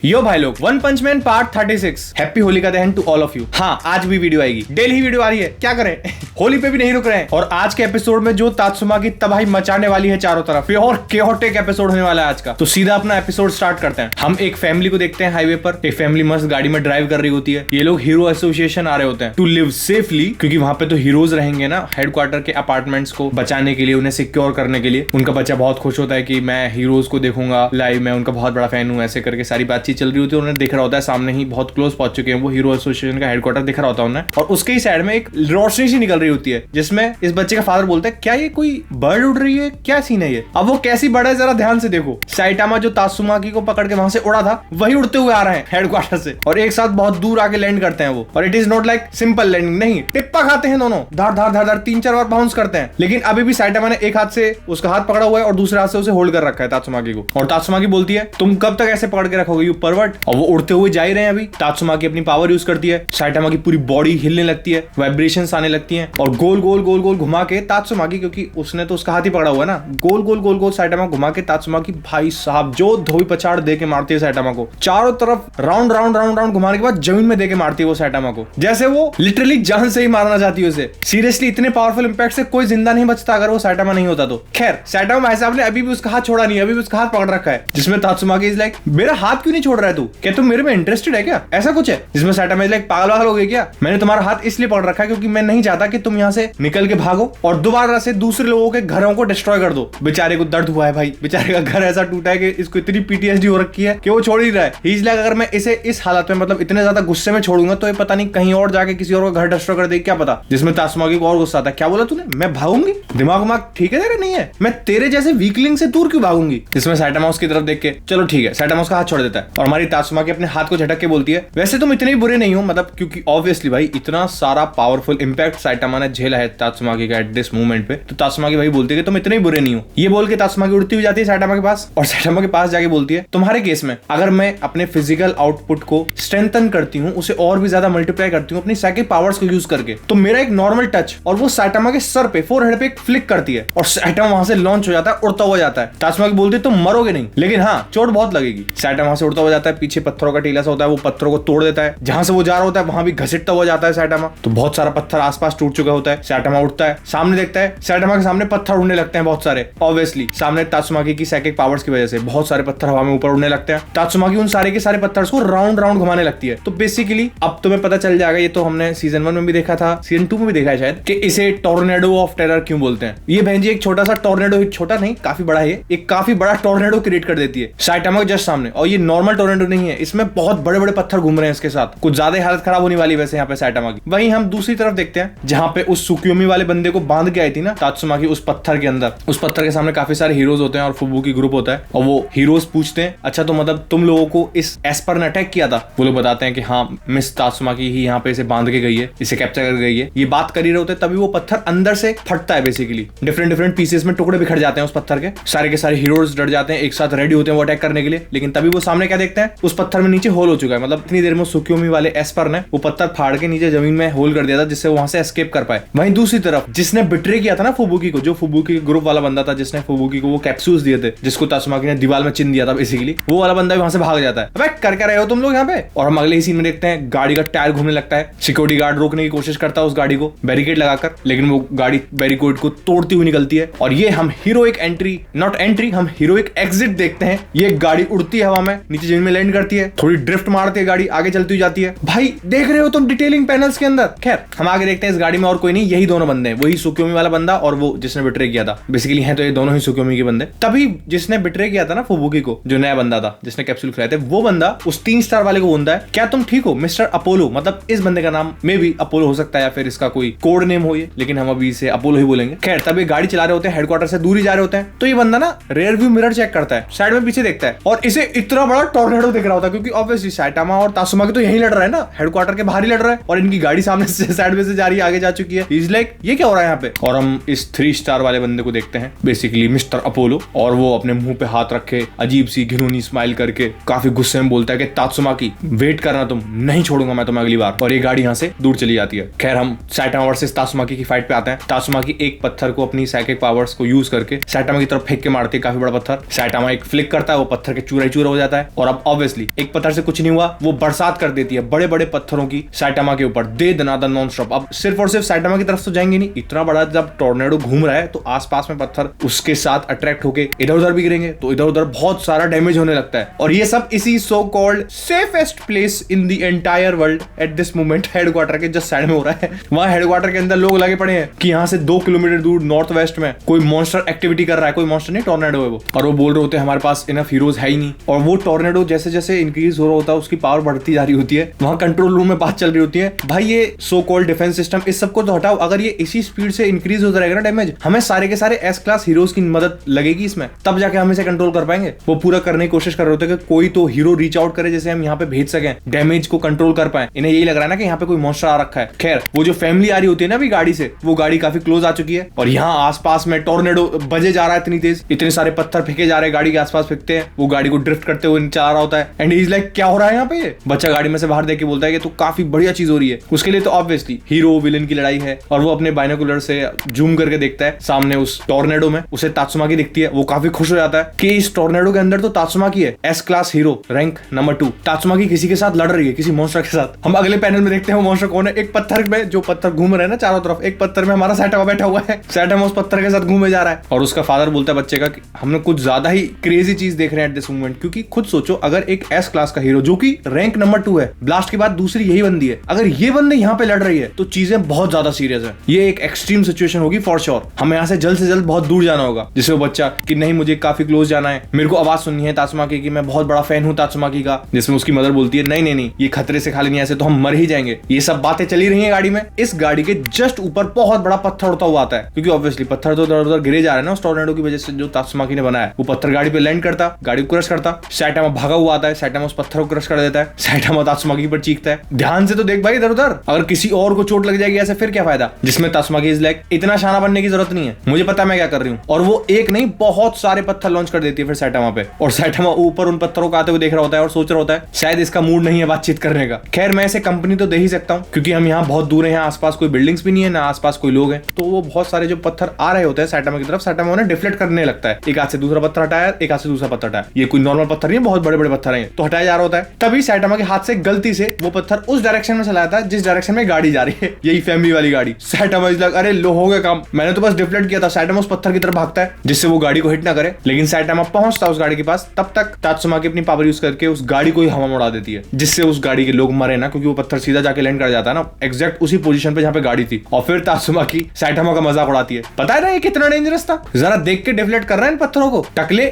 यो भाई लोग, वन पंच man part 36। Happy Holi का दहन टू ऑल ऑफ यू। हाँ, आज भी वीडियो आएगी, डेली ही वीडियो आ रही है, क्या करें होली पे भी नहीं रुक रहे हैं। और आज के एपिसोड में जो तात्सुमा की तबाही मचाने वाली है चारों तरफ, ये और केओटिक एपिसोड होने वाला है आज का। तो सीधा अपना एपिसोड स्टार्ट करते हैं। हम एक फैमिली को देखते हैं हाईवे पर। एक फैमिली मस्त गाड़ी में ड्राइव कर रही होती है। ये लोग हीरो एसोसिएशन आ रहे होते हैं टू लिव सेफली, क्योंकि वहां पे तो हीरोज रहेंगे ना, हेडक्वार्टर के अपार्टमेंट्स को बचाने के लिए, उन्हें सिक्योर करने के लिए। उनका बच्चा बहुत खुश होता है कि मैं हीरोज को देखूंगा लाइव, मैं उनका बहुत बड़ा फैन हूँ, ऐसे करके सारी बातचीत चल रही होती है। उन्हें दिख रहा होता है सामने ही, बहुत क्लोज पहुंच चुके हैं वो, हीरो एसोसिएशन का हेडक्वार्टर दिख रहा होता है उन्हें। और उसके ही साइड में एक रोशनी सी निकल रही होती है, जिसमें इस बच्चे का फादर बोलता है, क्या ये कोई बर्ड उड़ रही है, क्या सीन है ये? अब वो कैसी बर्ड है जरा ध्यान से देखो। साइटामा जो तात्सुमाकी को पकड़ के वहां से उड़ा था, वही उड़ते हुए आ रहे हैं हेडक्वार्टर से, और एक साथ बहुत दूर आके लैंड करते हैं वो। और it is not like simple landing, नहीं, टिप्पा खाते हैं दोनों, धार धार धार धार 3-4 बार बाउंस करते हैं। लेकिन अभी भी साइटामा ने एक हाथ से उसका हाथ पकड़ा हुआ है और दूसरे हाथ से उसे होल्ड कर रखा है तात्सुमाकी को। और तात्सुमाकी बोलती है, तुम कब तक ऐसे पकड़ के रखोगे यू परवर्ट? और वो उड़ते हुए जा ही रहे हैं। अभी तात्सुमाकी अपनी पावर यूज करती है, साइटामा की पूरी बॉडी हिलने लगती है, वाइब्रेशंस आने लगती हैं, और गोल गोल गोल गोल घुमा के तात्सुमाकी, क्योंकि उसने तो उसका हाथ ही पकड़ा हुआ है ना, गोल गोल गोल गोल साइटामा घुमा के तात्सुमाकी भाई साहब जो धोबी पछाड़ दे के मारती है साइटामा को। चारों तरफ राउंड राउंड राउंड राउंड घुमाने के बाद जमीन में दे के मारती है वो साइटामा को, जैसे वो लिटरली जान से ही मारना चाहती है उसे। सीरियसली इतने पावरफुल इंपैक्ट से कोई जिंदा नहीं बचता अगर वो साइटामा नहीं होता तो। खैर, साइटामा भाई साहब ने अभी भी उसका हाथ छोड़ा नहीं, अभी भी उसका हाथ पकड़ रखा है, जिसमें तात्सुमाकी इज लाइक, मेरा हाथ क्यों नहीं छोड़ रहा है तू? क्या तुम मेरे में इंटरेस्टेड है क्या? ऐसा कुछ है। जिसमें साइटामा इज लाइक, पागल हो गए क्या? मैंने तुम्हारा हाथ इसलिए पकड़ रखा है क्योंकि मैं नहीं चाहता कि तुम यहाँ से निकल के भागो और दोबारा से दूसरे लोगों के घरों को डिस्ट्रॉय कर दो। बेचारे को दर्द हुआ है भाई, बेचारे का घर ऐसा टूटा है कि इसको इतनी पीटीएसडी हो रखी है कि वो छोड़ ही रहा है। ही इज लाइक, अगर मैं इसे इस हालत में, मतलब इतने ज्यादा गुस्से में छोड़ूंगा तो ये पता नहीं कहीं और जाके किसी और का घर डिस्ट्रॉय कर देगी, क्या पता। जिसमें तात्सुमाकी को और गुस्सा आता है, क्या बोला तूने? मैं भागूंगी? दिमाग ठीक है तेरा? नहीं है, मैं तेरे जैसे वीकलिंग से दूर क्यों भागूंगी? जिसमें साइटामा उसकी तरफ देख के, चलो ठीक है, साइटामा उसका हाथ छोड़ देता है और हमारी तात्सुमाकी अपने हाथ को झटक के बोलती है, वैसे तुम इतने बुरे नहीं हो, मतलब क्योंकि ऑब्वियसली भाई इतना सारा पावरफुल इंपैक्ट साइटामा ने झेला है तात्सुमाकी का एट दिस मोमेंट पे, तो तात्सुमाकी भाई बोलती है कि तुम इतने ही बुरे नहीं हो। ये बोल के तात्सुमाकी उड़ती हुई जाती है साइटामा के पास, और साइटामा के पास जाके बोलती है, तुम्हारे केस में अगर मैं अपने फिजिकल आउटपुट को स्ट्रेंथन करती हूँ, उसे और भी ज्यादा मल्टीप्लाई करती हूँ अपनी साइकिक पावर्स को यूज करके, तो मेरा एक नॉर्मल टच और वो साइटामा के सर पे, फोरहेड पे एक फ्लिक करती है और साइटामा वहां से लॉन्च हो जाता है, उड़ता हुआ जाता है। तात्सुमाकी बोलती है, तुम मरोगे नहीं, लेकिन हाँ चोट बहुत लगेगी। साइटामा वहां से उड़ता हुआ जाता है, पीछे पत्थरों का टीला सा होता है, वो पत्थरों को तोड़ देता है, जहां से वो जा रहा होता है वहां भी घसीटता हुआ जाता है साइटामा। तो बहुत सारा पत्थर आसपास टूट चुका होता है। साइटामा उठता है, सामने देखता है, साइटामा के सामने पत्थर उड़ने लगते हैं बहुत सारे। ऑब्वियसली सामने तात्सुमाकी की साइकिक पावर्स की वजह से बहुत सारे पत्थर हवा में ऊपर उड़ने लगते हैं। तात्सुमाकी उन सारे के सारे पत्थर्स को राउंड राउंड घुमाने लगती है। तो बेसिकली अब तुम्हें पता चल जाएगा, ये तो हमने सीजन 1 में भी देखा था, सीजन 2 में भी देखा है शायद, कि इसे टॉर्नेडो ऑफ टेरर क्यों बोलते हैं। ये बहन जी एक छोटा सा टॉर्नेडो, छोटा नहीं काफी बड़ा है, एक काफी बड़ा टॉर्नेडो क्रिएट कर देती है साइटामा के जस्ट सामने। और ये नॉर्मल टॉर्नेडो नहीं है, इसमें बहुत बड़े बड़े पत्थर घूम रहे हैं इसके साथ, कुछ ज्यादा हालत खराब होने वाली वैसे यहाँ पे साइटामा की। वहीं हम दूसरी तरफ देखते हैं, जहां पे उस सुकियोमी वाले बंदे को बांध के आई थी ना तात्सुमाकी उस पत्थर के अंदर, उस पत्थर के सामने काफी सारे हीरोज होते हैं और फुबुकी ग्रुप होता है। और वो हीरोज पूछते हैं, अच्छा तो मतलब तुम लोगों को इस एस्पर ने अटैक किया था? वो लोग बताते हैं कि हाँ, मिस तात्सुमाकी ही यहाँ पे इसे बांध के गई है, इसे कैप्चर कर गई है। ये बात कर ही रहे होते हैं, तभी वो पत्थर अंदर से फटता है, बेसिकली डिफरेंट पीसेस में टुकड़े बिखर जाते हैं उस पत्थर के सारे हीरोज डर जाते हैं, एक साथ रेडी होते हैं वो अटैक करने के लिए। लेकिन तभी वो सामने क्या देखते हैं, उस पत्थर में नीचे होल हो चुका है, मतलब इतनी देर में सुकियोमी वाले एस्पर ने वो पत्थर फाड़ के नीचे जमीन में होल कर दिया था, जिससे वहां से एस्केप कर पाए। वहीं दूसरी तरफ जिसने बिट्रे किया था ना फुबुकी को, जो फुबुकी ग्रुप वाला बंदा था जिसने फुबुकी को वो कैप्सूल्स दिए थे, जिसको तात्सुमाकी ने दीवार में चिन्ह दिया था बेसिकली, वो वाला बंदा भी वहां से भाग जाता है। अबे कर क्या रहे हो तुम लोग यहाँ पे? और हम अगले ही सीन में देखते हैं, गाड़ी का टायर घूमने लगता है, सिक्योरिटी गार्ड रोकने की कोशिश करता है उस गाड़ी को बैरिकेड लगाकर, लेकिन वो गाड़ी बैरिकेड को तोड़ती हुई निकलती है। और ये हम हीरोइक एंट्री, नॉट एंट्री, हम हीरोइक एग्जिट देखते हैं। ये गाड़ी उड़ती है हवा में, नीचे जमीन में लैंड करती है, थोड़ी ड्रिफ्ट मारती है गाड़ी, आगे चलती हुई जाती है। भाई देख रहे हो तुम डिटेलिंग पैनल्स के अंदर। खैर हम आगे देखते हैं, इस गाड़ी में और कोई नहीं, यही दोनों बंदे हैं, वही सुकियोमी वाला बंदा और वो जिसने बिट्रे किया था। बेसिकली हैं तो ये दोनों ही सुकियोमी के बंदे। तभी जिसने बिट्रे किया था ना फुबुकी को, जो नया बंदा था जिसने कैप्सूल खिलाए थे, वो बंदा उस 3 स्टार वाले को बोलता है, क्या तुम ठीक हो मिस्टर अपोलो? मतलब इस बंदे का नाम मे भी अपोलो हो सकता है या फिर इसका कोई कोड नेम हो ये, लेकिन हम अभी इसे अपोलो ही बोलेंगे। खैर तभी गाड़ी चला रहे होते हैं, हेडक्वार्टर से दूर ही जा रहे होते हैं, तो ये बंदा ना रेयर व्यू मिरर चेक करता है, साइड में पीछे देखता है और इसे इतना बड़ा टॉर्नेडो दिख रहा होता है, क्योंकि ऑब्वियसली साइटामा और तात्सुमाकी तो यहीं लड़ रहा है ना, हेडक्वार्टर के बाहर ही लड़ रहा है, और इनकी गाड़ी सामने से साइड में से जा रही है, आगे जा चुकी है। इज लाइक ये क्या हो रहा है यहाँ पे? और हम इस 3 स्टार वाले बंदे को देखते हैं, बेसिकली मिस्टर अपोलो, और वो अपने मुंह पे हाथ रखे अजीब सी घिनौनी स्माइल करके काफी गुस्से में बोलता है कि तात्सुमाकी वेट करना, तुम नहीं छोड़ूंगा मैं तुम्हें अगली बार। और ये गाड़ी यहाँ से दूर चली जाती है। खैर हम साइटामा वर्सेस तात्सुमाकी की फाइट पे आते हैं। तात्सुमाकी एक पत्थर को अपनी साइकिक पावर्स को यूज करके साइटामा की तरफ फेंक के मारती है, काफी बड़ा पत्थर। साइटामा एक फ्लिक करता है, वो पत्थर के चूरा ही चूरा हो जाता है और अब ऑब्वियसली एक पत्थर से कुछ नहीं हुआ, वो बरसात कर देती है बड़े बड़े पत्थरों की साइटामा के ऊपर, दे दनादन नॉन स्टॉप। अब सिर्फ और सिर्फ साइटामा की तरफ तो जाएंगे नहीं, इतना बड़ा जब टॉर्नेडो घूम रहा है तो आसपास में पत्थर उसके साथ अट्रैक्ट होके इधर उधर भी गिरेंगे, तो इधर उधर बहुत सारा डैमेज होने लगता है। और ये सब इसी so called safest place in the entire world at this moment headquarter के जस्ट साइड में हो रहा है। वहां हेडक्वार्टर के अंदर लोग लगे पड़े हैं कि यहाँ से 2 किलोमीटर दूर नॉर्थ वेस्ट में कोई मॉन्स्टर एक्टिविटी कर रहा है, कोई मॉन्स्टर नहीं, टॉर्नेडो है वो, और वो बोल रहे होते हैं हमारे पास इनफ हीरोज है ही नहीं। और वो टॉर्नेडो जैसे जैसे इंक्रीज हो रहा होता है उसकी पावर बढ़ती जा रही होती है, वहां कंट्रोल रूम में बात चल रही होती है, भाई ये सो कॉल्ड डिफेंस सिस्टम इस सबको तो हटाओ, अगर ये इसी स्पीड से इंक्रीज होता रहेगा ना डैमेज, हमें सारे के सारे एस क्लास हीरोज की मदद लगेगी इसमें, तब जाके हम इसे कंट्रोल कर पाएंगे। वो पूरा करने की कोशिश कर रहे होते हैं कि कोई तो हीरो रीच आउट करे जैसे हम यहाँ पे भेज सकें, डैमेज को कंट्रोल कर पाए। इन्हें यही लग रहा है ना कि यहाँ पे कोई मॉन्स्टर आ रखा है। खैर वो जो फैमिली आ रही होती है ना अभी गाड़ी से, वो गाड़ी काफी क्लोज आ चुकी है और यहाँ आसपास में टॉर्नेडो बजे जा रहा है इतनी तेज, इतने सारे पत्थर फेंके जा रहे हैं, गाड़ी के आसपास फेंकते हैं, वो गाड़ी को ड्रिफ्ट करते हुए नीचे आ रहा होता है। एंड ही इज लाइक क्या हो रहा है यहाँ पे? बच्चा गाड़ी में से बाहर देख के बोलता है कि तो काफी बढ़िया चीज हो रही है। उसके लिए तो ऑब्वियसली हीरो विलेन की लड़ाई है, और वो अपने बाइनोकुलर से जूम करके देखता है सामने उस टॉर्नेडो में उसे तात्सुमाकी दिखती है। वो काफी खुश हो जाता है कि इस टॉर्नेडो के अंदर तो तात्सुमाकी है, S class hero, rank number 2। तात्सुमाकी किसी के साथ लड़ रही है, किसी मॉन्स्टर के साथ। हम अगले पैनल में देखते हैं वो मॉन्स्टर कौन है। एक पत्थर में, जो पत्थर घूम रहे हैं ना चारों तरफ, एक पत्थर में हमारा साइटामा बैठा हुआ है, साइटामा उस पत्थर के साथ घूमे जा रहा है। और उसका फादर बोलता है बच्चे का कि हमने कुछ ज्यादा ही क्रेजी चीज देख रहे हैं एट दिस मोमेंट, क्योंकि खुद सोचो अगर एक एस क्लास का हीरो जो कि रैंक नंबर 2 है, ब्लास्ट के बाद दूसरी यही बंदी है, अगर ये बंदी यहाँ पे लड़ रही है तो चीजें बहुत ज्यादा सीरियस है। ये एक एक्सट्रीम सिचुएशन होगी फॉर श्योर। हमें यहाँ से जल्द बहुत दूर जाना होगा। जिससे वो बच्चा कि नहीं मुझे काफी क्लोज जाना है, मेरे को आवाज सुननी है तात्सुमाकी की, मैं बहुत बड़ा फैन हूँ तात्सुमाकी का। जिसमें उसकी मदर बोलती है नहीं नहीं नहीं, ये खतरे से खाली नहीं, ऐसे तो हम मर ही जाएंगे। ये सब बातें चली रही है गाड़ी में। इस गाड़ी के जस्ट ऊपर बहुत बड़ा पत्थर उड़ता हुआ आता है, क्योंकि ऑब्वियसली पत्थर तो उधर उधर गिरे जा रहे हैं ना उस टॉर्नेडो की वजह से जो तात्सुमाकी ने बनाया। वो पत्थर गाड़ी पे लैंड करता, गाड़ी को क्रश करता, साइटामा भागा हुआ आता है, साइटामा उस पत्थर को क्रश कर देता है, साइटामा तात्सुमाकी पर चीखता है ध्यान से तो देख भाई इधर उधर, अगर किसी और को चोट लग जाएगी ऐसे फिर क्या फायदा। जिसमें तात्सुमाकी इज लाइक इतना शाना बनने की जरूरत नहीं है, मुझे पता मैं क्या कर रही हूँ। और वो एक नहीं बहुत सारे पत्थर लॉन्च कर देती है फिर साइटामा पे, और साइटामा ऊपर उन पत्थरों को आते हुए देख रहा होता है और सोच रहा होता है शायद इसका मूड नहीं है बातचीत करने का। खैर मैं इसे कंपनी तो दे ही सकता हूँ क्योंकि हम यहाँ बहुत दूर हैं, यहाँ आसपास कोई बिल्डिंग्स भी नहीं है ना आसपास कोई लोग हैं। तो वो बहुत सारे जो पत्थर आ रहे होते हैं साइटामा की तरफ, साइटामा उन्हें डिफ्लेक्ट करने लगता है, एक हाथ से दूसरा पत्थर हटाया, एक हाथ से दूसरा पत्थर हटाया। ये कोई नॉर्मल पत्थर नहीं है, बहुत बड़े बड़े पत्थर है, तो हटाया जा रहा होता है। तभी साइटामा के हाथ से गलती से वो पत्थर उस डायरेक्शन में चलाया था जिस डायरेक्शन में गाड़ी जा रही है, यही फैमिली वाली गाड़ी। साइटामा इज लाइक अरे लो हो गया काम, मैंने तो बस डिफ्लेक्ट किया था। साइटामा उस पत्थर की तरफ भागता है जिससे वो गाड़ी को हिट ना करे, लेकिन साइटामा पहुंचता उस गाड़ी के पास, तब तक तात्सुमाकी अपनी पावर यूज करके उस गाड़ी को ही हवा में उड़ा देती है, जिससे उस गाड़ी के लोग मरे ना, क्योंकि वो पत्थर सीधा जाके लैंड कर जाता है ना एग्जैक्ट उसी पोजीशन पे जहां पे गाड़ी थी। और फिर तात्सुमाकी साइटामा का मजाक उड़ाती है, पता है ना ये कितना डेंजरस था, जरा देख के डिफ्लेक्ट कर रहे हैं इन पत्थरों को टकले।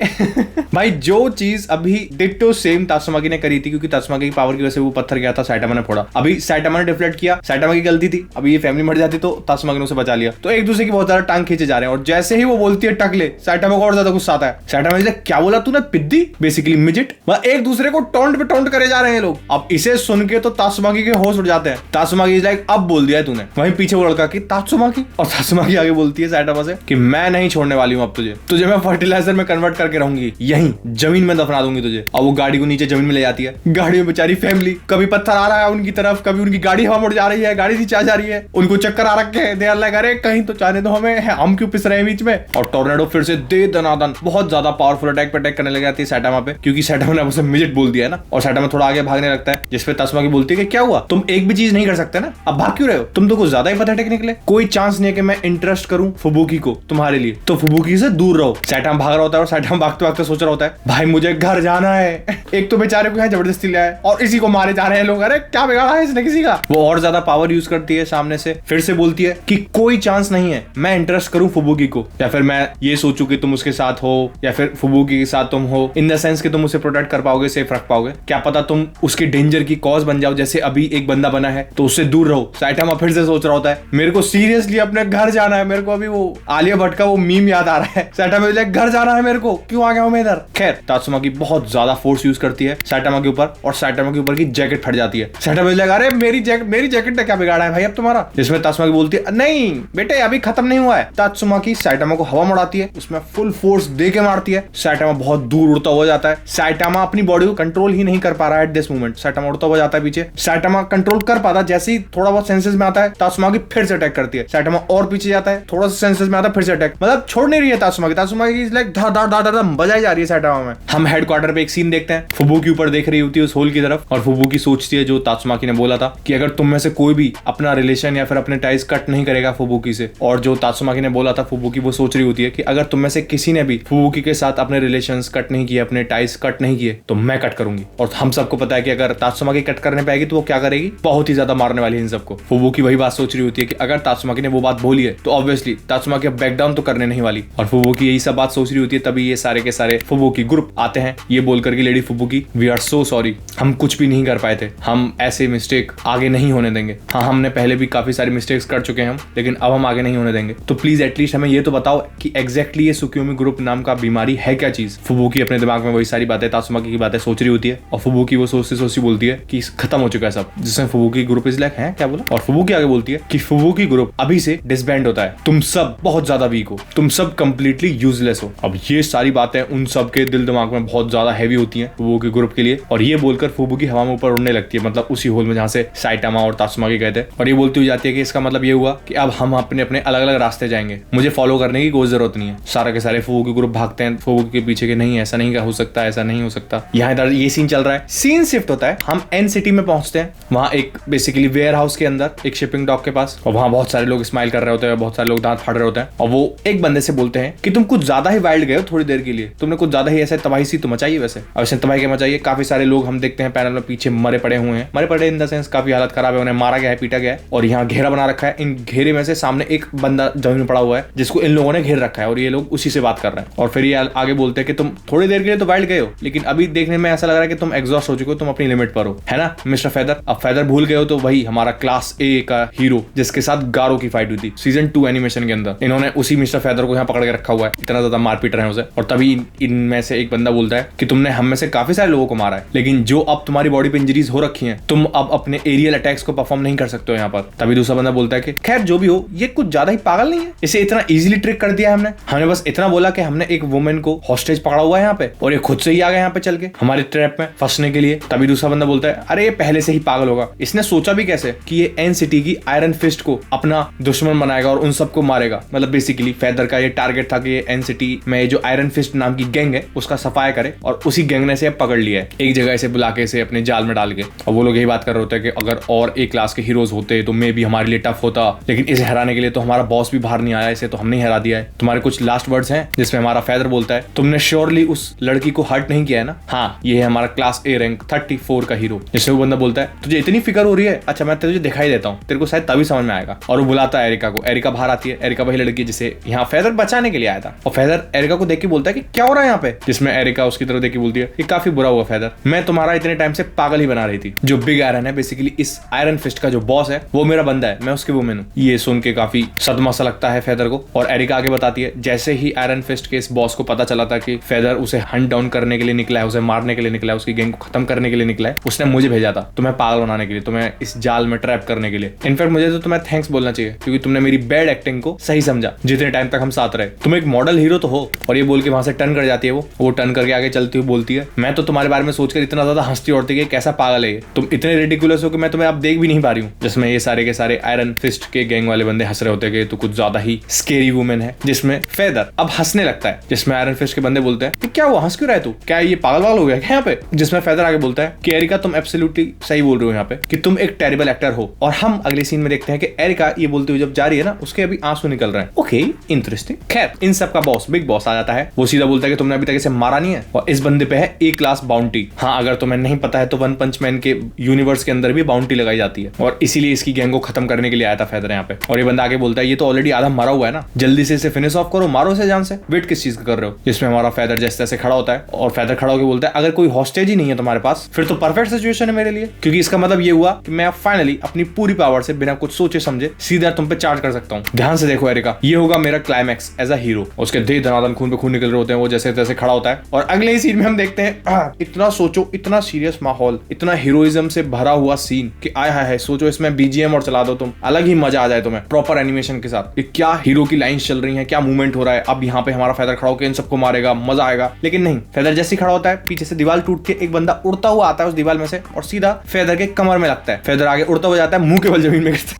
भाई जो चीज अभी डिट्टो सेम तात्सुमाकी ने करी थी, क्योंकि तात्सुमाकी की पावर की वजह से वो पत्थर गया था, साइटामा ने फोड़ा। अभी साइटामा ने डिफ्लेक्ट किया, साइटामा की गलती थी, अभी ये फैमिली मर जाती तो तात्सुमाकी ने उसे बचा लिया। तो एक दूसरे की बहुत ज्यादा टांग खींचे जा रहे हैं, और जैसे ही वो बोलती है टकले, साइटामा को और ज्यादा गुस्सा आता है। साइटामा ने क्या बोला तूने, पिद्दी, बेसिकली मिजिट। एक दूसरे को टोंट पे टोंट करे जा रहे हैं लोग। अब इसे सुन के तो तात्सुमाकी के होश उड़ जाते हैं। तात्सुमाकी इज लाइक अब बोल दिया है तूने। वहीं पीछे वो लड़का की तात्सुमाकी, और तात्सुमाकी आगे बोलती है साइटामा से कि मैं नहीं छोड़ने वाली हूं अब तुझे मैं फर्टिलाइजर में कन्वर्ट करके रहूंगी, यहीं जमीन में दफना दूंगी तुझे। और वो गाड़ी को नीचे जमीन में ले जाती है। गाड़ी में बेचारी फैमिली, कभी पत्थर आ रहा है उनकी तरफ, कभी उनकी गाड़ी हवा मुड़ जा रही है, गाड़ी नीचे आ जा रही है, उनको चक्कर आ रखे हैं, दे अल्लाह करे कहीं तो जाने दो हमें, हम क्यों पिस रहे हैं बीच में। और टॉर्नेडो फिर से दे दनादन बहुत ज्यादा पावरफुल अटैक पे अटैक करने लग जाती है साइटामा पे, क्योंकि साइटामा ने उसे मिजिट बोल दिया है ना। और साइटामा थोड़ा आगे भागने लगता है, जिसपे तात्सुमाकी बोलती है कि क्या हुआ, तुम एक भी चीज नहीं कर सकते ना, अब भाग क्यों रहे हो, तुम तो कुछ ज्यादा ही पैथेटिक निकले। कोई चांस नहीं है कि मैं इंटरेस्ट करूं फुबुकी को तुम्हारे लिए, तो फुबुकी से दूर रहो। साइटामा भाग रहा होता है, और साइटामा भागते भागते सोच रहा होता है भाई मुझे घर जाना है। एक तो बेचारे को यहाँ जबरदस्ती ले आए और इसी को मारे जा रहे हैं लोग, अरे क्या बिगाड़ा है इसने किसी का। वो और ज्यादा पावर यूज करती है सामने से, फिर से बोलती है कि कोई चांस नहीं है मैं इंटरेस्ट करूं फुबुकी को, या फिर मैं ये सोचूं कि तुम उसके साथ हो, या फिर फुबुकी के साथ तुम हो, इन द सेंस कि तुम उसे प्रोटेक्ट कर पाओगे, सेफ रख पाओगे, क्या पता तुम उसके डेंजर की कॉज बन जाओ, जैसे अभी एक बंदा बना है तो उससे दूर रहो। साइटामा फिर से सोच रहा होता है मेरे को सीरियसली अपने घर जाना है, मेरे को अभी वो आलिया भट्ट का वो मीम याद आ रहा है। साइटामा घर जाना है मेरे को, क्यों आ गया हूं मैं इधर। खैर तात्सुमाकी बहुत ज्यादा फोर्स यूज करती है साइटामा के ऊपर, और साइटामा के ऊपर की जैकेट फट जाती है। साइटामा लगा अरे मेरी जैकेट ने क्या बिगाड़ा है भाई अब तुम्हारा। जिसमें तात्सुमाकी बोलती है नहीं बेटे अभी खत्म नहीं हुआ है। तात्सुमाकी साइटामा को हवा उड़ाती है, उसमें फुल फोर्स दे के मारती है। साइटामा बहुत दूर उड़ता हुआ जाता है। साइटामा अपनी बॉडी को कंट्रोल ही नहीं कर पा रहा है एट दिस मोमेंट। साइटामा उड़ता हुआ जाता है पीछे, साइटामा कंट्रोल कर पाता, जैसे ही थोड़ा बहुत सेंसेस में आता है तात्सुमाकी फिर से अटैक करती है। साइटामा और पीछे जाता है, थोड़ा सा सेंसेस में आता है, फिर से अटैक, मतलब छोड़ नहीं रही है तात्सुमाकी। तात्सुमाकी लाइक धड़ धड़ धड़ धड़ बजाई जा रही है साइटामा में। हम हेडक्वार्टर पे एक सीन सीन देखते हैं। फुबुकी ऊपर देख रही होती है उस होल की तरफ और फुबुकी सोचती है जो तात्सुमाकी ने बोला था कि अगर तुम में से कोई भी अपना रिलेशन या फिर अपने टाइज कट नहीं करेगा फुबुकी से, और जो तात्सुमाकी ने बोला था फुबुकी वो सोच रही होती है कि अगर तुम में से किसी ने भी फुबुकी के साथ अपने रिलेशंस कट नहीं किए, अपने टाइज कट नहीं किए, तो मैं कट करूंगी। और हम सबको पता है कि अगर तात्सुमाकी कट करने पे आएगी तो वो क्या करेगी, बहुत ही ज्यादा मारने वाली है इन सबको। फुबुकी वही बात सोच रही होती है कि अगर तात्सुमाकी ने वो बात बोली है तो ऑब्वियसली तात्सुमाकी बैक डाउन तो करने नहीं वाली, और फुबुकी यही सब बात सोच रही होती है। तभी ये सारे के सारे फुबुकी ग्रुप आते हैं ये बोल करके, Lady Fubuki we are so sorry, हम कुछ भी नहीं कर पाए थे, हम ऐसे मिस्टेक आगे नहीं होने देंगे। हाँ, हमने पहले भी काफी सारी मिस्टेक्स कर चुके हैं हम, लेकिन अब हम आगे नहीं होने देंगे। तो प्लीज एटलीस्ट हमें ये तो बताओ कि एग्जैक्टली ये सुकियोमी ग्रुप नाम का बीमारी है क्या चीज। फुबुकी अपने दिमाग में वही सारी बातें तात्सुमाकी की बातें सोच रही होती है और फुबुकी वो सोचती सोचती बोलती है कि खत्म हो चुका है सब, जिसमें फुबुकी ग्रुप इज लाइक है क्या बोला, और फुबुकी आगे बोलती है कि फुबुकी ग्रुप अभी से डिसबैंड होता है, तुम सब बहुत ज्यादा वीक हो, तुम सब कंप्लीटली यूजलेस हो। अब ये सारी बातें उन सब के दिल दिमाग में बहुत ज्यादा हैवी होती हैं फुबुकी ग्रुप के लिए, और ये बोलकर फुबुकी हवा में ऊपर उड़ने लगती है, मतलब उसी होल में जहां से साइटामा और तात्सुमाकी गए थे। और ये बोलती हुई जाती है कि इसका मतलब ये हुआ कि अब हम अपने अपने अलग अलग रास्ते जाएंगे, मुझे फॉलो करने की कोई जरूरत नहीं है। सारे के सारे फुबुकी ग्रुप भागते हैं फुबुकी के पीछे कि नहीं ऐसा नहीं हो सकता, ऐसा नहीं हो सकता। यहाँ इधर ये सीन चल रहा है, सीन शिफ्ट होता है, हम एन सिटी में पहुंचते हैं। वहां एक बेसिकली वेयर हाउस के अंदर एक शिपिंग डॉक के पास, और वहां बहुत सारे लोग स्माइल कर रहे होते हैं, बहुत सारे लोग दांत फाड़ रहे होते हैं, और वो एक बंदे से बोलते हैं कि तुम कुछ ज्यादा ही वाइल्ड गए हो थोड़ी देर के लिए, तुमने कुछ ज्यादा ही ऐसे तबाही सी तो मचाई है। वैसे अब ऐसे तबाही क्या मचाई है, काफी सारे लोग हम देखते हैं पैनल में पीछे मरे पड़े हुए हैं, मरे पड़े इन द सेंस काफी हालत खराब है, उन्हें मारा गया है, पीटा गया है, और यहाँ घेरा बना रखा है। इन घेरे में से सामने एक बंदा जमीन में पड़ा हुआ है जिसको इन लोगों ने घेर रखा है, और ये लोग उसी से बात कर रहे हैं। और फिर ये आगे बोलते हैं कि तुम थोड़ी देर के लिए तो वाइल्ड गए हो, लेकिन अभी देखने में ऐसा लग रहा है कि तुम एग्जॉस्ट हो चुके हो, तुम अपनी लिमिट पर हो, है ना मिस्टर फेदर। अब फेदर भूल गए हो तो वही हमारा क्लास ए का हीरो जिसके साथ गारो की फाइट हुई थी सीजन 2 एनिमेशन के अंदर, इन्होंने उसी मिस्टर फेदर को यहाँ पकड़ के रखा हुआ है, इतना ज्यादा मार पीट रहे हैं उसे। और तभी इनमें से एक बंदा बोलता है कि तुमने हम में से काफी सारे लोगों को मारा है, लेकिन जो अब तुम्हारी बॉडी पे इंजरीज हो रखी हैं, तुम अब अपने एरियल अटैक्स को परफॉर्म नहीं कर सकते हो यहाँ पर। तभी दूसरा बंदा बोलता है कि खैर जो भी हो, ये कुछ ज्यादा ही पागल नहीं है, इसे इतना इजीली ट्रिक कर दिया हमने बस इतना बोला कि हमने एक वुमेन को हॉस्टेज पकड़ा हुआ है यहाँ पे, और ये खुद से ही आ गया यहाँ पे चल के हमारे ट्रैप में फंसने के लिए। तभी दूसरा बंदा बोलता है अरे ये पहले से ही पागल होगा, इसने सोचा भी कैसे कि ये एन सिटी की आयरन फिस्ट को अपना दुश्मन बनाएगा और उन सबको मारेगा। मतलब बेसिकली फेदर का ये टारगेट था कि ये एन सिटी में जो आयरन फिस्ट नाम की गैंग है उसका सफाया करे, और उसी गैंग ने से पकड़ लिया है एक जगह से बुला के इसे अपने जाल में डाल के। और वो लोग यही बात कर रहे होते हैं कि अगर और एक क्लास के हीरोज होते तो मे भी हमारे लिए टफ होता, लेकिन इसे हराने के लिए तो हमारा बॉस भी बाहर नहीं आया, इसे तो हमने ही हरा दिया है। तुम्हारे कुछ लास्ट वर्ड्स हैं जिसमें हमारा फेदर बोलता है तुमने श्योरली उस लड़की को हर्ट नहीं किया है ना। हाँ, ये है हमारा क्लास ए रैंक 34 का हीरो। जिसमें वो बंदा बोलता है तुझे इतनी फिक्र हो रही है, अच्छा मैं तुझे दिखाई देता हूँ, तेरे को शायद तभी समझ में आएगा। और वो बुलाता है एरिका को, एरिका बाहर आती है, एरिका वही लड़की जिसे यहाँ फेदर बचाने के लिए आया था। और फेदर एरिका को देख के बोलता है कि क्या हो रहा है यहाँ पे, जिसमें एरिका उसकी तरफ देख के बोलती है कि काफी बुरा हुआ फेदर, मैं तुम्हारा इतने टाइम से पागल ही बना रही थी। जो बिग आयरन है बेसिकली इस आयरन फिस्ट का जो बॉस है वो मेरा बंदा है, मैं उसकी वुमेन हूँ। ये सुन के काफी सदमा सा लगता है फेदर को। और एरिका आगे बताती है जैसे ही आयरन फिस्ट के इस बॉस को पता चला था कि फेदर उसे हंट डाउन करने के लिए निकला है, उसे मारने के लिए निकला है, उसकी गैंग को खत्म करने के लिए निकला है, उसने मुझे भेजा था तुम्हें पागल बनाने के लिए, तुम्हें इस जाल में ट्रैप करने के लिए। इनफैक्ट मुझे तो तुम्हें थैंक्स बोलना चाहिए क्योंकि तुमने मेरी बैड एक्टिंग को सही समझा जितने टाइम तक हम साथ रहे, तुम एक मॉडल हीरो तो हो। और ये बोल के वहां से टर्न कर जाती है वो टर्न करके आगे चलती हुई बोलती है मैं तो तुम्हारे बारे में सोचकर इतना ज्यादा हंसती उड़ती कि कैसा पागल है ये, तुम इतने रिडिकुलस हो कि मैं तुम्हें अब देख भी नहीं पा रही हूँ। जिसमें ये सारे के सारे आयरन फिस्ट के गैंग वाले बंदे हंस रहे होते कि तो कुछ ज्यादा ही स्केरी वुमेन है। जिसमें फेदर अब हंसने लगता है, जिसमें आयरन फिस्ट के बंदे बोलते हैं कि क्या हुआ, हंस क्यों रहे तू, क्या ये पागल वागल हो गया क्या यहाँ पे। जिसमें फेदर आगे बोलता है कि एरिका तुम एब्सोल्युटली सही बोल रहे हो यहाँ पे कि तुम एक टेरिबल एक्टर हो। और हम अगले सीन में देखते हैं कि एरिका ये बोलते हुए जब जा रही है ना उसके अभी आंसू निकल रहे हैं। Okay interesting. खैर इन सब का बॉस बिग बॉस आ जाता है, वो सीधा बोलता है कि तुमने अभी तक इसे मारा नहीं है और इस बंदे पे है ए क्लास बाउंटी। हाँ अगर तुम्हें नहीं पता है तो वन पंच मैन के यूनिवर्स के अंदर भी बाउंटी लगाई जाती है और इसीलिए इसकी गैंग को खत्म करने के लिए आया था फेदर यहाँ पे। और ये बंदा आगे बोलता है ये तो ऑलरेडी आधा मरा हुआ है ना, जल्दी से इसे फिनिश ऑफ करो, मारो इसे जान से, वेट किस चीज का कर रहे हो। जिसमें हमारा फेदर जैसे तैसे खड़ा होता है और फेदर खड़ा होकर बोलता है अगर कोई हॉस्टेज ही नहीं है तुम्हारे पास फिर तो परफेक्ट सिचुएशन है मेरे लिए, क्योंकि इसका मतलब ये हुआ कि मैं फाइनली अपनी पूरी पावर से बिना कुछ सोचे समझे सीधा तुम पे चार्ज कर सकता हूँ। ध्यान से देखो एरिका, ये होगा मेरा क्लाइमैक्स एज अ हीरो। उसके देह धनाधन खून पे खून निकल रहे होते हैं, वो जैसे तैसे खड़ा होता है और अगले ही सीन में हम देखते हैं इतना सोचो, इतना सीरियस माहौल, इतना हीरोइज्म से भरा हुआ सीन कि आय हाय हाय, सोचो इसमें बीजीएम और चला दो तुम, अलग ही मजा आ जाए तुम्हें प्रॉपर एनिमेशन के साथ। क्या हीरो की लाइंस चल रही हैं, क्या मूवमेंट हो रहा है। अब यहाँ पे हमारा फेदर खड़ा होकर इन सबको मारेगा, मजा आएगा। लेकिन नहीं, फेदर जैसे खड़ा होता है पीछे से दीवार टूट के एक बंदा उड़ता हुआ आता है उस दीवार में से और सीधा फेदर के कमर में लगता है। फेदर आगे उड़ता हुआ जाता है, मुंह के बल जमीन में गिरता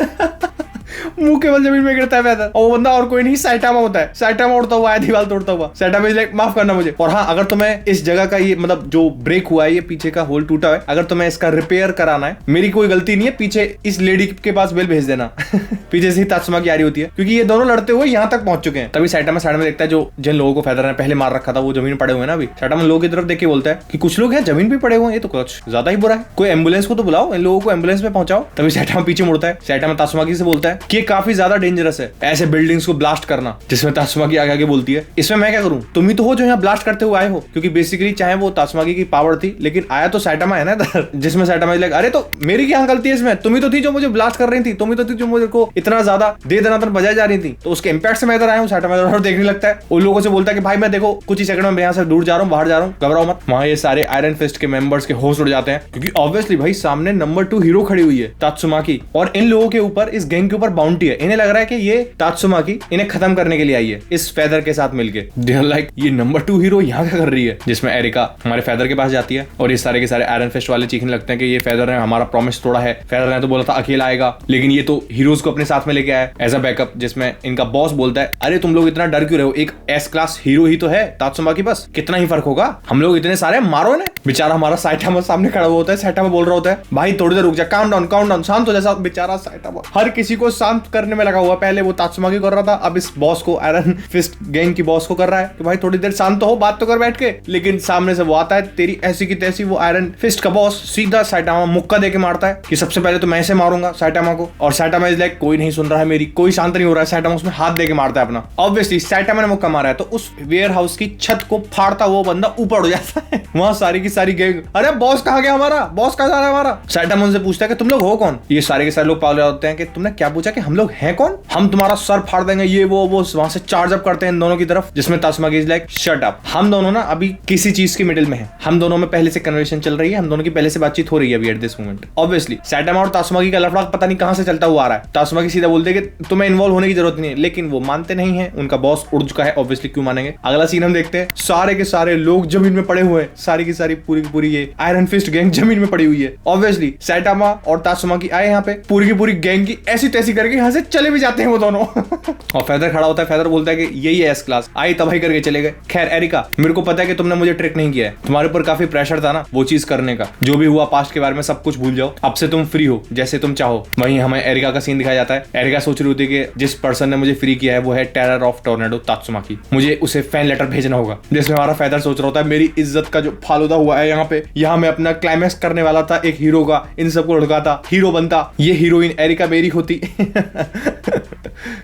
है मुंह केवल जमीन में गिरता है फैदर, और वो बंदा और कोई नहीं साइटामा होता है। साइटामा उड़ता हुआ है, दीवार तोड़ता हुआ। साइटामा इज लाइक माफ करना मुझे। और हाँ, अगर तुम्हें इस जगह का ये मतलब जो ब्रेक हुआ है, ये पीछे का होल टूटा है, अगर तुम्हें इसका रिपेयर कराना है, मेरी कोई गलती नहीं है, पीछे इस लेडी के पास बिल भेज देना। पीछे से ही तात्सुमा की आ रही होती है, क्योंकि ये दोनों लड़ते हुए यहाँ तक पहुंच चुके हैं। तभी साइटामा साइड में देखता है जो जिन लोगों को फैदर ने पहले मार रखा था वो जमीन पड़े हुए हैं ना। अभी साइटामा लोगों की तरफ देख के बोलता है कि कुछ लोग हैं जमीन पे पड़े हुए हैं, ये तो कुछ ज्यादा ही बुरा है, कोई एम्बुलेंस को तो बुलाओ, इन लोगों को एम्बुलेंस में पहुंचाओ। तभी साइटामा पीछे मुड़ता है। साइटामा तात्सुमा से बोलता है कि ये काफी ज्यादा डेंजरस है ऐसे बिल्डिंग्स को ब्लास्ट करना, जिसमें तात्सुमा आगे आगे बोलती है इसमें मैं क्या करूं, तुम ही तो हो जो यहाँ ब्लास्ट करते हुए आए हो। क्योंकि बेसिकली चाहे वो तात्सुमा की पावर थी, लेकिन आया तो साइटामा है ना इधर, जिसमें साइटामा लाइक अरे तो मेरी क्या गलती है इसमें, तुम ही तो थी जो मुझे ब्लास्ट कर रही थी, तुम ही तो थी जो मुझे को इतना ज्यादा दे दनादन बजाई जा रही थी, तो उसके इंपैक्ट से मैं इधर आया हूँ। साइटामा इधर देखने लगता है, उन लोगों से बोलता है कि भाई मैं देखो कुछ ही सेकंड में यहाँ से दूर जा रहा हूँ, बाहर जा रहा हूँ, घबराओ मत। वहाँ ये सारे आयरन फिस्ट के मेंबर्स के होश उड़ जाते हैं, क्योंकि ऑब्वियसली भाई सामने नंबर 2 हीरो खड़ी हुई है तात्सुमा की, और इन लोगों के ऊपर इस गैंग के ऊपर बाउंटी है। इन्हें लग रहा है कि ये तात्सुमा की इन्हें खत्म करने के लिए आई है इस फेदर के साथ मिलके। दे आर लाइक ये नंबर 2 हीरो यहाँ क्या कर रही है, जिसमें एरिका हमारे फेदर के पास जाती है और ये सारे के सारे आयरन फिस्ट वाले चीखने लगते हैं कि ये फेदर ने हमारा प्रॉमिस तोड़ा है, फेदर ने तो बोला था अकेला आएगा, लेकिन ये तो हीरोज को अपने साथ में लेके आया एज अ बैकअप। जिसमें इनका बॉस बोलता है अरे तुम लोग इतना डर क्यों रहे हो, एक एस क्लास हीरो ही तो है तात्सुमा की, बस कितना ही फर्क होगा, हम लोग इतने सारे मारो ने। बेचारा हमारा साइटामा सामने खड़ा हुआ होता है। साइटामा बोल रहा होता है भाई थोड़ी देर रुक जा, काम डाउन, शांत हो जा। बेचारा साइटामा हर किसी को शांत करने में लगा हुआ, पहले वो तात्सुमा की कर रहा था, अब इस बॉस को आयरन फिस्ट गैंग की बॉस को कर रहा है कि भाई थोड़ी देर शांत हो, बात तो कर बैठ के। लेकिन सामने से वो आता है तेरी ऐसी की तैसी, वो आयरन फिस्ट का बॉस सीधा साइटामा मुक्का देके मारता है कि सबसे पहले तो मैं ऐसे मारूंगा साइटामा को। और साइटामा इज लाइक कोई नहीं सुन रहा है मेरी, कोई शांत नहीं हो रहा है। साइटामा उसमें हाथ देके मारता है अपना। ऑब्वियसली साइटामा ने मुक्का मारा है तो उस वेयर हाउस की छत को फाड़ता वो बंदा ऊपर उड़ जाता है। वहां सारी की सारी गैंग अरे बॉस कहाँ गया हमारा, बॉस कहाँ जा रहा है हमारा। साइटामा उनसे पूछता है कि तुम लोग हो कौन। ये सारे के सारे लोग पागल होते हैं कि तुमने क्या पूछा कि हम लोग हैं कौन, हम तुम्हारा सर फाड़ देंगे, ये वो वहां से चार्ज अप करते हैं इन दोनों की तरफ। जिसमें तात्सुमा इज लाइक शट अप, हम दोनों ना अभी किसी चीज के मिडिल में हैं, हम दोनों में पहले से कन्वर्सेशन चल रही है, हम दोनों की पहले से बातचीत हो रही है अभी at this moment. Obviously Saitama और तात्सुमा का लफड़ा पता नहीं कहां से चलता हुआ आ रहा है। तात्सुमा की सीधा बोलते हैं कि तुम्हें इन्वॉल्व होने की जरूरत नहीं है, लेकिन वो मानते नहीं है, उनका बॉस उड़ चुका है, ऑब्वियसली क्यों मानेंगे। अगला सीन हम देखते हैं, सारे के सारे लोग जमीन में पड़े हुए हैं, सारी की सारी पूरी की पूरी ये आयरन फिस्ट गैंग जमीन में पड़ी हुई है। ऑब्वियसली साइटामा और तात्सुमा की आए यहाँ पे, पूरी की पूरी गैंग की ऐसी तैसी करके यहाँ से चले भी जाते हैं वो दोनों। और फेदर खड़ा होता है, फेदर बोलता है कि यही है एस क्लास, आई तबाही करके चले गए। खैर एरिका, मेरे को पता है कि तुमने मुझे ट्रिक नहीं किया है, तुम्हारे ऊपर काफी प्रेशर था ना वो चीज करने का, जो भी हुआ पास्ट के बारे में सब कुछ भूल जाओ, अब से तुम फ्री हो, जैसे तुम चाहो। वहीं हमें एरिका का सीन दिखाया जाता है। एरिका सोच रही होती है कि जिस पर्सन ने मुझे फ्री किया है वो है टेरर ऑफ टोर्नेडो तात्सुमा की, मुझे उसे फैन लेटर भेजना होगा। जिसमें हमारा फेदर सोच रहा होता है मेरी इज्जत का जो फालूदा हुआ है यहाँ पे, यहाँ मैं अपना क्लाइमैक्स करने वाला था एक हीरो का, इन सबको लड़काता, हीरो बनता, ये हीरोइन एरिका मेरी होती।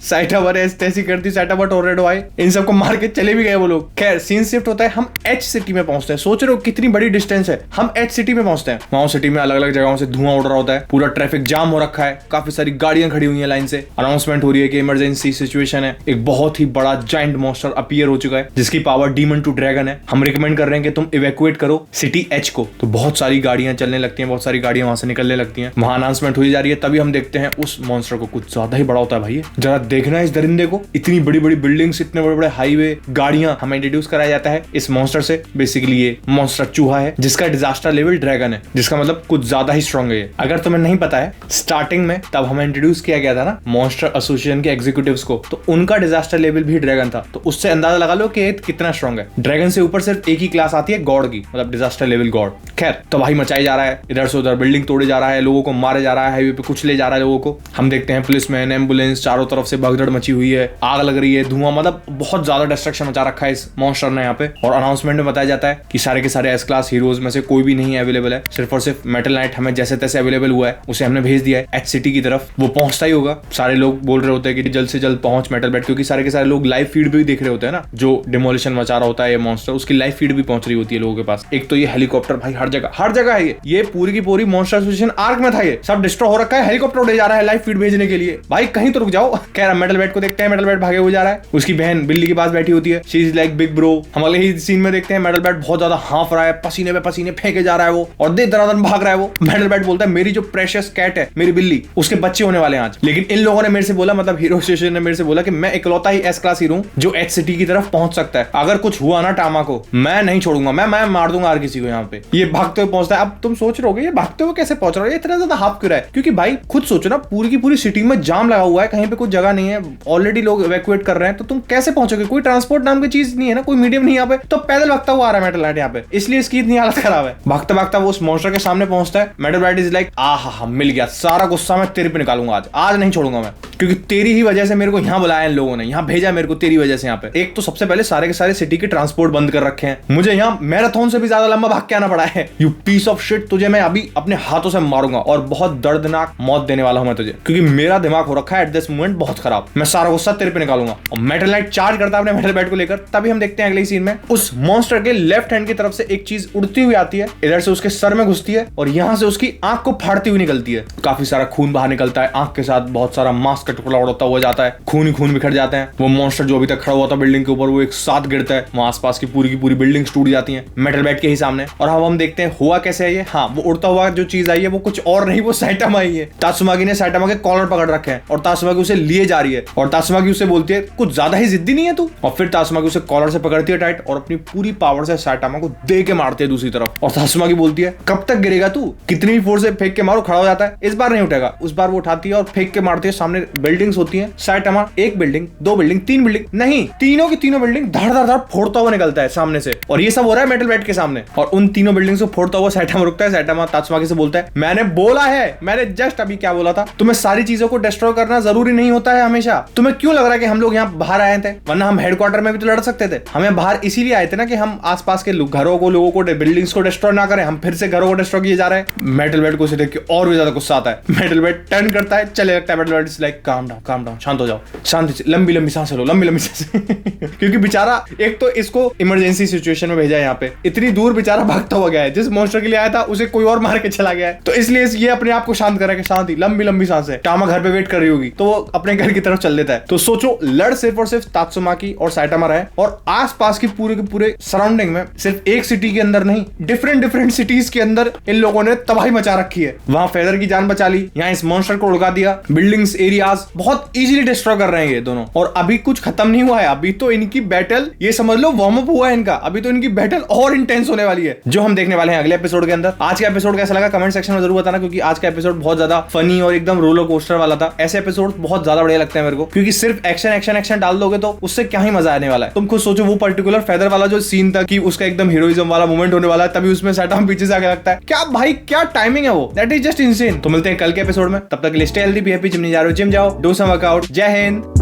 साइटामा ऐसी करती, साइटामा टोर्नेडो आए, इन सबको मार के चले भी गए वो लोग। खैर सीन शिफ्ट होता है, हम एच सिटी में पहुंचते हैं। सोच रहे हो कितनी बड़ी डिस्टेंस है, हम एच सिटी में पहुंचते हैं। वहां सिटी में अलग अलग जगहों से धुआं उड़ रहा होता है, पूरा ट्रैफिक जाम हो रखा है, काफी सारी गाड़ियां खड़ी हुई हैं लाइन से। अनाउंसमेंट हो रही है कि इमरजेंसी सिचुएशन है, एक बहुत ही बड़ा जायंट मॉन्स्टर अपीयर हो चुका है जिसकी पावर डीमन टू ड्रैगन है। हम रिकमेंड कर रहे हैं कि तुम इवैक्यूएट करो सिटी एच को। तो बहुत सारी गाड़ियां चलने लगती हैं, बहुत सारी गाड़ियां वहां से निकलने लगती हैं, वहां अनाउंसमेंट हुई जा रही है। तभी हम देखते हैं उस मॉन्स्टर को, कुछ ज्यादा ही बड़ा होता है भाई, जरा देखना इस दरिंदे को, इतनी बड़ी बड़ी बिल्डिंग्स, इतने बड़े बड़े हाईवे, गाड़ियां, हमें इंट्रोड्यूस कराया जाता है इस मॉन्स्टर से। बेसिकली ये मॉन्स्टर चूहा है जिसका डिजास्टर लेवल ड्रैगन है, जिसका मतलब कुछ ज्यादा ही स्ट्रॉन्ग है। अगर तुम्हें नहीं पता है, स्टार्टिंग में तब हमें इंट्रोड्यूस किया गया था ना मॉन्स्टर एसोसिएशन के एग्जीक्यूटिव्स को, तो उनका डिजास्टर लेवल भी ड्रैगन था, तो उससे अंदाजा लगा लो कि कितना स्ट्रॉन्ग है। ड्रैगन से ऊपर सिर्फ एक ही क्लास आती है गॉड की, मतलब डिजास्टर लेवल गॉड। खैर तो भाई मचाई जा रहा है, इधर से उधर बिल्डिंग तोड़े जा रहा है, लोगों को मारे जा रहा है, हाईवे पे कुछ ले जा रहा है लोगों को। हम देखते हैं पुलिसमैन, एम्बुलेंस, चारों तरफ से भगदड़ मची हुई है, आग लग रही है, धुआं, मतलब बहुत ज्यादा डिस्ट्रक्शन मचा रखा है इस मॉन्स्टर ने यहाँ पे। और अनाउंसमेंट में बताया जाता है कि सारे के सारे एस क्लास हीरोज में से कोई भी नहीं अवेलेबल है, सिर्फ और सिर्फ मेटल नाइट हमें जैसे तैसे अवेलेबल हुआ है, उसे हमने भेज दिया है एच सिटी की तरफ, वो पहुंचता ही होगा। सारे लोग बोल रहे होते हैं कि जल्द से जल्द पहुंच मेटल बेड, क्योंकि सारे के सारे लोग लाइव फीड भी देख रहे होते हैं ना, जो डिमोलिशन मचा रहा होता है ये मॉन्स्टर, उसकी लाइव फीड भी पहुंच रही होती है लोगों के पास। एक तो ये हेलीकॉप्टर भाई हर जगह है, ये पूरी की पूरी मॉन्स्टर एसोसिएशन आर्क में था, ये सब डिस्ट्रॉय हो रखा है, हेलीकॉप्टर उड़े जा रहा है लाइव फीड भेजने के लिए, भाई कहीं तो रुक जाओ। खैर यार मेटल बैट को देखते हैं, मेटल बैट भागे हुए जा रहा है, उसकी बहन बिल्ली के पास बैठी होती है, she is like big bro. हम अगले ही सीन में देखते हैं मेटल बैट बहुत ज्यादा हांफ रहा है, पसीने पे पसीने फेंके जा रहा है वो, और दे दनादन भाग रहा है वो। मेटल बैट बोलता है मेरी जो प्रेशियस कैट है, मेरी बिल्ली, उसके बच्चे होने वाले हैं आज। लेकिन इन लोगों ने मेरे से बोला, मतलब हीरो स्टेशन ने मेरे से बोला कि मैं इकलौता ही एस क्लास हीरो हूं जो एच सिटी की तरफ पहुंच सकता है। अगर कुछ हुआ ना टामा को, मैं नहीं छोड़ूंगा, मैं मार दूंगा हर किसी को यहाँ पे। ये भागते हुए पहुंचता है। अब तुम सोच रहे हो ये भागते हुए कैसे पहुंच रहा है, इतना ज्यादा हाफ क्यों रहा है? क्योंकि भाई खुद सोचो ना, पूरी की पूरी सिटी में जाम लगा हुआ है, कहीं पे कुछ जगह नहीं है, ऑलरेडी लोग इवैक्यूएट कर रहे हैं, तो तुम कैसे पहुंचोगे? कोई ट्रांसपोर्ट नाम की चीज नहीं है ना, कोई मीडियम नहीं यहाँ पे, तो पैदल भागता हुआ आ रहा है मेटल बैट यहाँ पे, इसलिए इसकी इतनी हालत खराब है। भागता भागता वो उस मॉन्स्टर के सामने पहुंचता है। मेटल बैट इज लाइक आहा मिल गया, सारा गुस्सा मैं तेरे पे निकालूंगा आज नहीं छोड़ूंगा मैं, क्योंकि तेरी ही वजह से मेरे को यहाँ बुलाया इन लोगों ने, यहाँ भेजा मेरे को तेरी वजह से। यहाँ पे एक तो सबसे पहले सारे के सारे सिटी के ट्रांसपोर्ट बंद कर रखे हैं, मुझे यहाँ मैराथन से भी ज्यादा लंबा भाग के आना पड़ा है। यू पीस ऑफ शिट, तुझे मैं अभी अपने हाथों से मारूंगा और बहुत दर्दनाक मौत देने वाला हूं मैं तुझे, क्योंकि मेरा दिमाग हो रखा है एट दिस मोमेंट बहुत खराब। मैं सारा गुस्सा तेरे पे निकालूंगा। और मेटल नाइट चार्ज करता है अपने मेटल बैट को लेकर। तभी हम देखते हैं अगले सीन में उस मॉन्स्टर के लेफ्ट हैंड की तरफ से एक चीज उड़ती हुई आती है, इधर से उसके सर में घुसती है और यहाँ से उसकी आंख को फाड़ती हुई निकलती है। काफी सारा खून बाहर निकलता है, आंख के साथ बहुत सारा मांस का टुकड़ा उड़ता हुआ जाता है, खून ही खून बिखर जाते हैं। वो मॉन्स्टर जो अभी तक खड़ा हुआ था बिल्डिंग के ऊपर, वो एक साथ गिरता है, वहां आसपास की पूरी बिल्डिंग टूट जाती है मेटल बैट के ही सामने। और अब हम देखते हैं हुआ कैसे है ये। हाँ, वो उड़ता हुआ जो चीज आई है वो कुछ और नहीं, वो सैटामा आई है। तात्सुमागी ने सैटामा के कॉलर पकड़ रखे हैं और तात्सुमागी उसे लिए जा रही है, और तात्सुमागी उसे बोलती है कुछ ज्यादा ही जिद्दी नहीं है तू। और फिर तात्सुमागी उसे कॉलर से पकड़ती है टाइट और अपनी पूरी पावर से सैटामा को दे के मारती है दूसरी तरफ। और तात्सुमागी बोलती है कब तक गिरेगा तू, कितनी भी फोर्स से फेंक के मारो, खड़ा हो जाता है, इस बार नहीं उठेगा। उस बार वो उठाती है और फेंक के मारती है। सामने बिल्डिंग्स होती है, सैटामा एक बिल्डिंग, दो बिल्डिंग, तीन बिल्डिंग, नहीं तीनों की तीनों बिल्डिंग धड़ धड़ धड़ फोड़ता हुआ निकलता है सामने से। और ये सब हो रहा है मेटल बैट के सामने, और उन तीनों बिल्डिंग्स को फोड़ता हुआ सैटामा रुकता है। सैटामा तात्सुमागी से बोलता है मैंने बोला है, मैंने जस्ट अभी क्या बोला था, तुम्हें सारी चीजों को डिस्ट्रॉय करना जरूरी नहीं होता है हमेशा। तुम्हें क्यों लग रहा है कि हम लोग यहाँ बाहर आए थे, वरना हम हेडक्वार्टर में भी तो लड़ सकते थे। हमें बाहर इसीलिए आए थे ना कि हम आसपास के घरों को, लोगों को, बिल्डिंग्स को डिस्ट्रॉय ना करें। हम फिर से घरों को डिस्ट्रॉय किए जा रहे हैं। मेटल बैट को उसे देख के और भी ज्यादा गुस्सा आता है। मेटल बैट टर्न करता है, चले लगता है। Metal bat is like calm down, शांत हो जाओ, शांति से लंबी लंबी सांसें लो, लंबी लंबी सांसें क्योंकि बेचारा एक तो इसको इमरजेंसी सिचुएशन में भेजा है यहाँ पे, इतनी दूर बेचारा भागता हुआ गया है, जिस मॉन्स्टर के लिए आया था उसे कोई और मार के चला गया है, तो इसलिए ये अपने आप को शांत करेगा। शांति, लंबी लंबी सांसें। टामा घर पे वेट कर रही होगी तो वो अपने घर की तरफ चल देता है। तो सोचो, लड़ सिर्फ और सिर्फ तात्सुमाकी और सैटामा रहे, और आसपास की पूरे के पूरे सराउंडिंग में सिर्फ एक सिटी के अंदर नहीं, डिफरेंट सिटीज के अंदर इन लोगों ने तबाही मचा रखी है। वहां फेदर की जान बचा ली, यहाँ इस मॉन्स्टर को उड़का दिया, बिल्डिंग्स, एरियाज बहुत इजीली डिस्ट्रॉय कर रहे हैं ये दोनों। और अभी कुछ खत्म नहीं हुआ है, अभी तो इनकी बैटल, ये समझ लो वार्म अप हुआ है इनका, अभी तो इनकी बैटल और इंटेंस होने वाली है, जो हम देखने वाले हैं अगले एपिसोड के अंदर। आज का एपिसोड कैसा लगा कमेंट सेक्शन में जरूर बताना, क्योंकि आज का एपिसोड बहुत ज्यादा फनी और एकदम रोलर कोस्टर वाला था। ऐसे एपिसोड बहुत ज्यादा बढ़िया लगते हैं मेरे को, क्योंकि सिर्फ एक्शन डाल दोगे तो उससे क्या ही मजा आने वाला है। तुम खुद सोचो, वो पर्टिकुलर फेदर वाला जो सीन था कि उसका एकदम हीरोइज्म वाला मोमेंट होने वाला है, तभी उसमें सैटामा पीछे से आगे लगता है। क्या भाई, क्या टाइमिंग है वो, दैट इज जस्ट इनसेन। तो मिलते हैं कल के एपिसोड में, तब तक के लिए stay healthy, be happy, gym नहीं जा रहे हो जिम जाओ, डू सम वर्कआउट। जय हिंद।